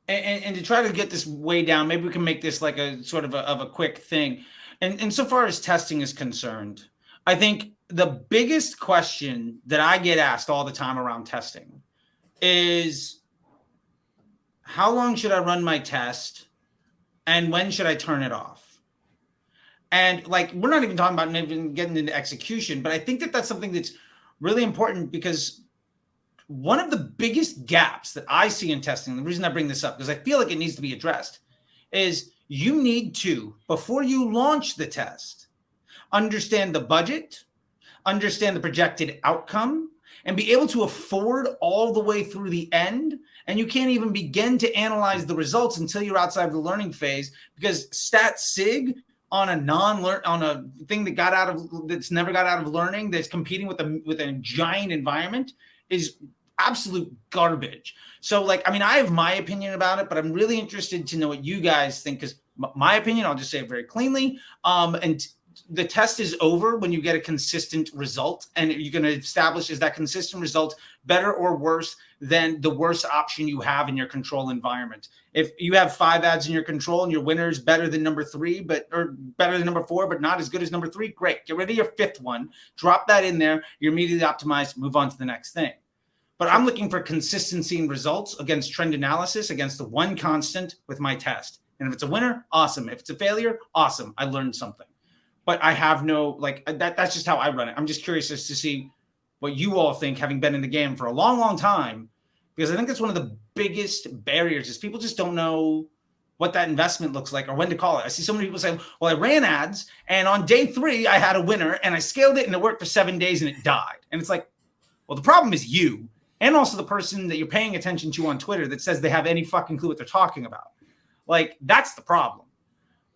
and to try to get this way down, maybe we can make this like a sort of a quick thing. And so far as testing is concerned, I think the biggest question that I get asked all the time around testing is, how long should I run my test and when should I turn it off? And like, we're not even talking about even getting into execution, but I think that that's something that's really important, because one of the biggest gaps that I see in testing, the reason I bring this up, because I feel like it needs to be addressed, is you need to, before you launch the test, understand the budget, understand the projected outcome, and be able to afford all the way through the end. And you can't even begin to analyze the results until you're outside of the learning phase, because stat sig on a thing that's never got out of learning, that's competing with a giant environment, is absolute garbage. So like, I mean, I have my opinion about it, but I'm really interested to know what you guys think, because my opinion, I'll just say it very cleanly. And the test is over when you get a consistent result, and you're going to establish, is that consistent result better or worse than the worst option you have in your control environment. If you have 5 ads in your control and your winner is better than number 3, or better than number 4, but not as good as number 3, great. Get rid of your 5th one, drop that in there. You're immediately optimized, move on to the next thing. But I'm looking for consistency in results against trend analysis, against the one constant with my test. And if it's a winner, awesome. If it's a failure, awesome. I learned something. But I have no, like, that's just how I run it. I'm just curious as to see what you all think, having been in the game for a long, long time, because I think that's one of the biggest barriers, is people just don't know what that investment looks like or when to call it. I see so many people say, well, I ran ads and on day 3, I had a winner and I scaled it and it worked for 7 days and it died. And it's like, well, the problem is you, and also the person that you're paying attention to on Twitter that says they have any fucking clue what they're talking about. Like, that's the problem.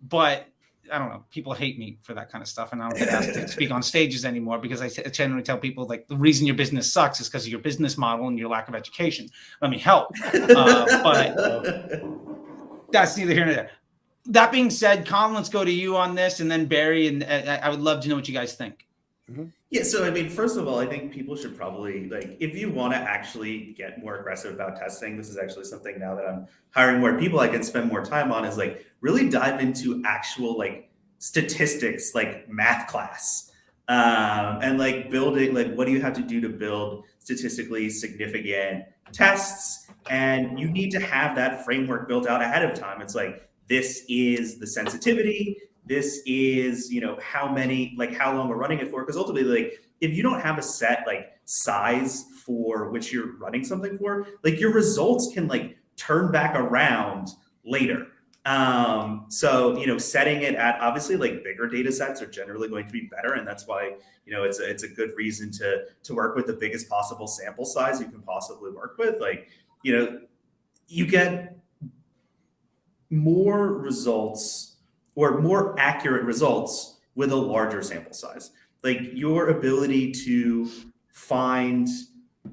But I don't know, people hate me for that kind of stuff, and I don't get asked to speak on stages anymore, because I generally tell people, like, the reason your business sucks is because of your business model and your lack of education. Let me help. But that's neither here nor there. That being said, Colin, let's go to you on this, and then Barry, and I would love to know what you guys think. Yeah, so I mean, first of all, I think people should probably, like, if you want to actually get more aggressive about testing, this is actually something now that I'm hiring more people I can spend more time on, is like really dive into actual like statistics, like math class, and like building, like, what do you have to do to build statistically significant tests? And you need to have that framework built out ahead of time. It's like, this is the sensitivity, this is, you know, how long we're running it for. Because ultimately, like, if you don't have a set like size for which you're running something for, like, your results can like turn back around later. So, you know, setting it at, obviously, like, bigger data sets are generally going to be better. And that's why, you know, it's a good reason to work with the biggest possible sample size you can possibly work with. Like, you know, you get more results, or more accurate results, with a larger sample size. Like, your ability to find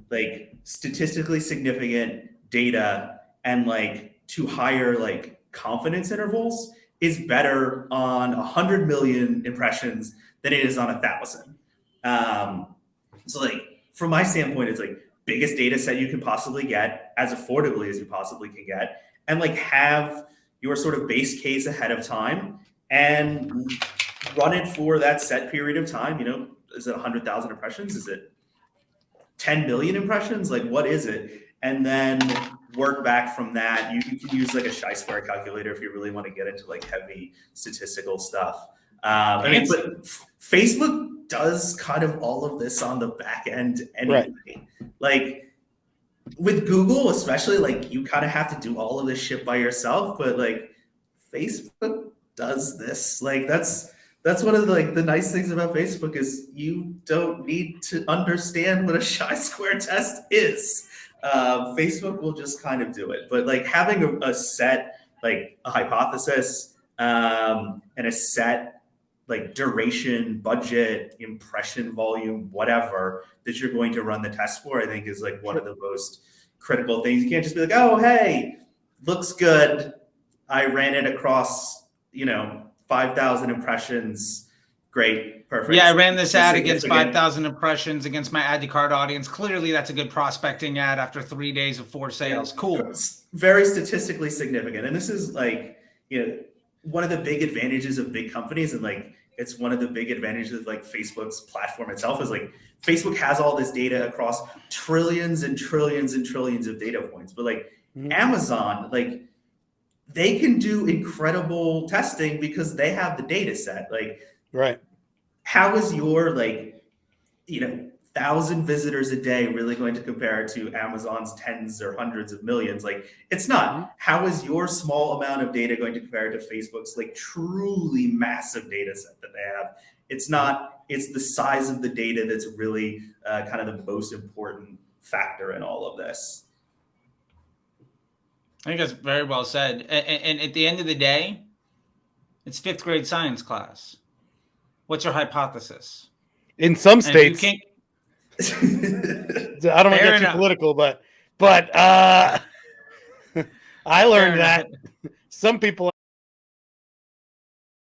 like statistically significant data and like to higher like confidence intervals is better on 100 million impressions than it is on 1,000. So like, from my standpoint, it's like biggest data set you can possibly get as affordably as you possibly can get, and like have your sort of base case ahead of time and run it for that set period of time. You know, is it 100,000 impressions? Is it 10 million impressions? Like, what is it? And then work back from that. You can use like a chi-square calculator if you really want to get into like heavy statistical stuff. I mean, but Facebook does kind of all of this on the back end anyway. Right. Like, with Google especially, like, you kind of have to do all of this shit by yourself, but like Facebook does this. Like, that's one of the, like, the nice things about Facebook is you don't need to understand what a chi-square test is. Facebook will just kind of do it. But like, having a set, like a hypothesis, and a set like duration, budget, impression volume, whatever, that you're going to run the test for, I think is like one of the most critical things. You can't just be like, oh, hey, looks good, I ran it across, you know, 5,000 impressions, Great. Perfect. Yeah, I ran this ad Significant. against 5,000 impressions against my add to cart audience. Clearly, that's a good prospecting ad after 3 days of 4 sales. Cool. Very statistically significant. And this is like, one of the big advantages of big companies, and like it's one of the big advantages of like Facebook's platform itself, is like Facebook has all this data across trillions and trillions and trillions of data points. But like Amazon, like they can do incredible testing because they have the data set. Like, right. How is your 1,000 visitors a day really going to compare to Amazon's tens or hundreds of millions? Like, it's not. How is your small amount of data going to compare to Facebook's like truly massive data set that they have? It's not. It's the size of the data that's really kind of the most important factor in all of this. I think that's very well said. And at the end of the day, it's 5th grade science class. What's your hypothesis? In some states, I don't want to get too political, but I learned that some people